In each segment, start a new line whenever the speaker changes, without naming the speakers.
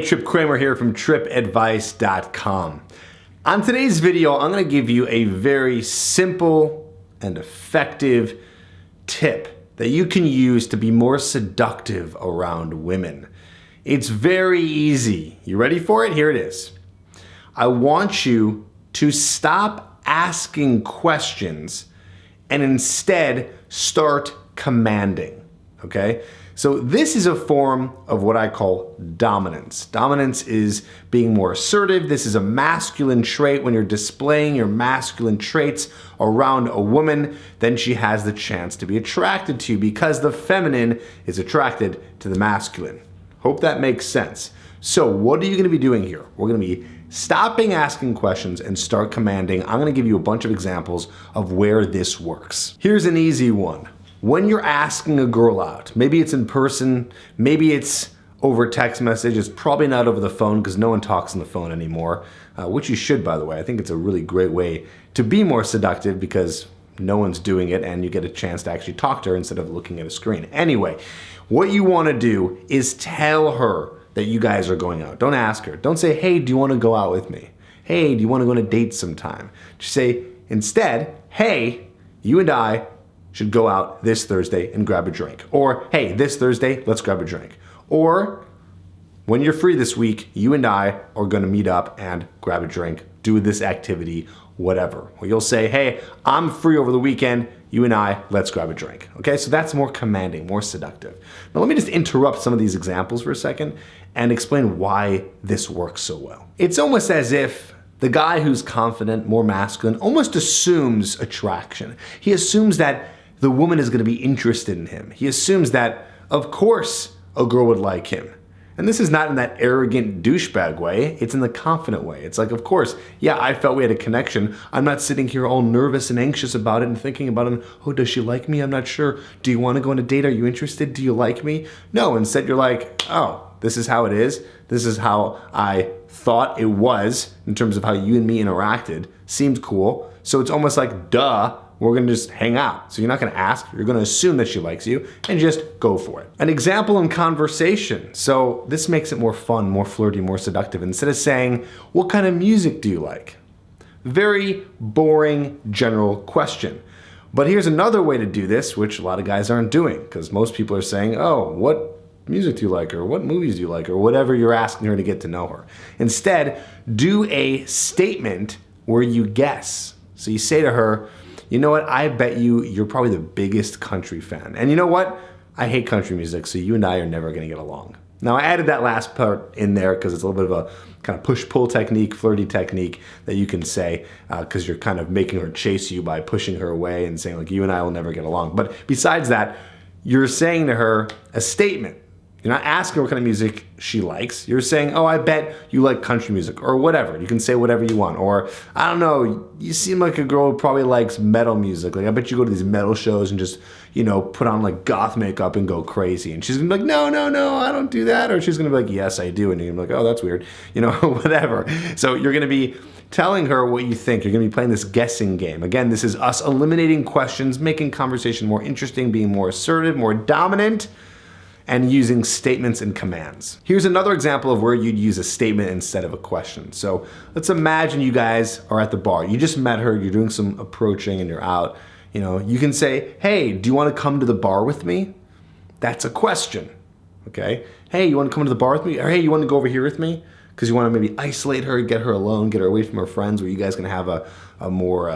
Trip Kramer here from tripadvice.com. On today's video, I'm going to give you a very simple and effective tip that you can use to be more seductive around women. It's very easy. You ready for it? Here it is. I want you to stop asking questions and instead start commanding, okay? So this is a form of what I call dominance. Dominance is being more assertive. This is a masculine trait. When you're displaying your masculine traits around a woman, then she has the chance to be attracted to you because the feminine is attracted to the masculine. Hope that makes sense. So what are you gonna be doing here? We're gonna be stopping asking questions and start commanding. I'm gonna give you a bunch of examples of where this works. Here's an easy one. When you're asking a girl out, maybe it's in person, maybe it's over text message, it's probably not over the phone because no one talks on the phone anymore, which you should, by the way. I think it's a really great way to be more seductive because no one's doing it and you get a chance to actually talk to her instead of looking at a screen. Anyway, what you want to do is tell her that you guys are going out. Don't ask her. Don't say, hey, do you want to go out with me? Hey, do you want to go on a date sometime? Just say, instead, hey, you and I should go out this Thursday and grab a drink. Or, hey, this Thursday, let's grab a drink. Or, when you're free this week, you and I are gonna meet up and grab a drink, do this activity, whatever. Or you'll say, hey, I'm free over the weekend, you and I, let's grab a drink. Okay, so that's more commanding, more seductive. Now let me just interrupt some of these examples for a second and explain why this works so well. It's almost as if the guy who's confident, more masculine, almost assumes attraction. He assumes that the woman is going to be interested in him. He assumes that, of course, a girl would like him. And this is not in that arrogant douchebag way, it's in the confident way. It's like, of course, yeah, I felt we had a connection. I'm not sitting here all nervous and anxious about it and thinking about it. Oh, does she like me? I'm not sure. Do you want to go on a date? Are you interested? Do you like me? No, instead you're like, oh, this is how it is. This is how I thought it was in terms of how you and me interacted. Seemed cool. So it's almost like, duh, we're gonna just hang out. So you're not gonna ask, you're gonna assume that she likes you and just go for it. An example in conversation. So this makes it more fun, more flirty, more seductive. Instead of saying, what kind of music do you like? Very boring general question. But here's another way to do this, which a lot of guys aren't doing, because most people are saying, oh, what music do you like? Or what movies do you like? Or whatever you're asking her to get to know her. Instead, do a statement where you guess. So you say to her, you know what, I bet you're probably the biggest country fan. And you know what? I hate country music, so you and I are never gonna get along. Now I added that last part in there because it's a little bit of a kind of push-pull technique, flirty technique that you can say because you're kind of making her chase you by pushing her away and saying like, you and I will never get along. But besides that, you're saying to her a statement. You're not asking her what kind of music she likes. You're saying, oh, I bet you like country music or whatever. You can say whatever you want. Or, I don't know, you seem like a girl who probably likes metal music. Like, I bet you go to these metal shows and just, you know, put on like goth makeup and go crazy. And she's gonna be like, no, I don't do that. Or she's gonna be like, yes, I do. And you're gonna be like, oh, that's weird. You know, whatever. So you're gonna be telling her what you think. You're gonna be playing this guessing game. Again, this is us eliminating questions, making conversation more interesting, being more assertive, more dominant, and using statements and commands. Here's another example of where you'd use a statement instead of a question. So let's imagine you guys are at the bar. You just met her, you're doing some approaching and you're out. You know, you can say, hey, do you want to come to the bar with me? That's a question, okay? Hey, you want to come to the bar with me? Or hey, you want to go over here with me? Because you want to maybe isolate her, get her alone, get her away from her friends where you guys can have a more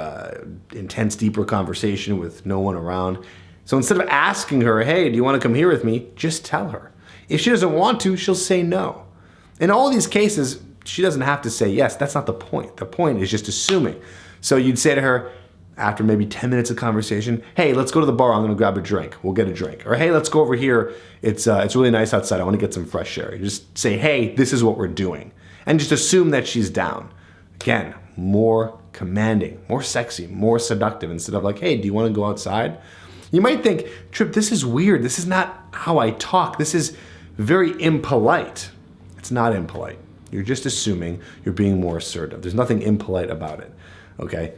intense, deeper conversation with no one around. So instead of asking her, hey, do you want to come here with me? Just tell her. If she doesn't want to, she'll say no. In all these cases, she doesn't have to say yes. That's not the point. The point is just assuming. So you'd say to her, after maybe 10 minutes of conversation, hey, let's go to the bar. I'm going to grab a drink. We'll get a drink. Or hey, let's go over here. It's really nice outside. I want to get some fresh air. You just say, hey, this is what we're doing. And just assume that she's down. Again, more commanding, more sexy, more seductive instead of like, hey, do you want to go outside? You might think, Trip, this is weird. This is not how I talk. This is very impolite. It's not impolite. You're just assuming you're being more assertive. There's nothing impolite about it, okay?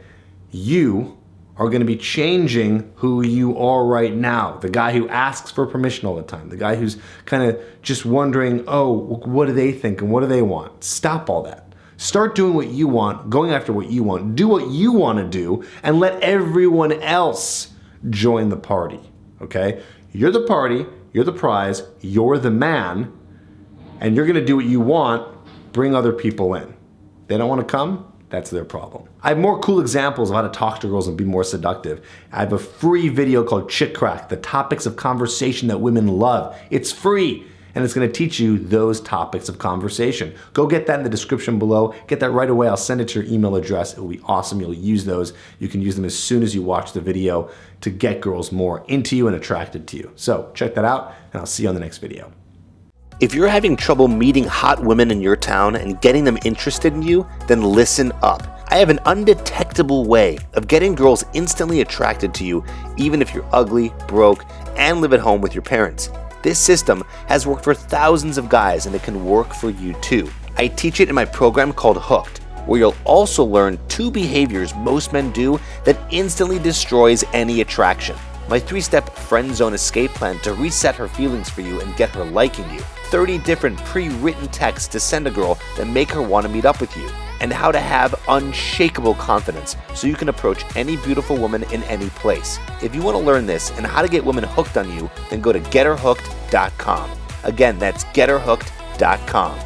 You are going to be changing who you are right now. The guy who asks for permission all the time, the guy who's kind of just wondering, oh, what do they think and what do they want? Stop all that. Start doing what you want, going after what you want, do what you want to do, and let everyone else join the party, okay? You're the party, you're the prize, you're the man, and you're going to do what you want, bring other people in. They don't want to come? That's their problem. I have more cool examples of how to talk to girls and be more seductive. I have a free video called Chick Crack, the topics of conversation that women love. It's free, and it's gonna teach you those topics of conversation. Go get that in the description below. Get that right away. I'll send it to your email address. It will be awesome. You'll use those. You can use them as soon as you watch the video to get girls more into you and attracted to you. So check that out, and I'll see you on the next video.
If you're having trouble meeting hot women in your town and getting them interested in you, then listen up. I have an undetectable way of getting girls instantly attracted to you, even if you're ugly, broke, and live at home with your parents. This system has worked for thousands of guys, and it can work for you too. I teach it in my program called Hooked, where you'll also learn 2 behaviors most men do that instantly destroys any attraction. My 3-step friend zone escape plan to reset her feelings for you and get her liking you. 30 different pre-written texts to send a girl that make her want to meet up with you. And how to have unshakable confidence so you can approach any beautiful woman in any place. If you want to learn this and how to get women hooked on you, then go to getherhooked.com. Again, that's getherhooked.com.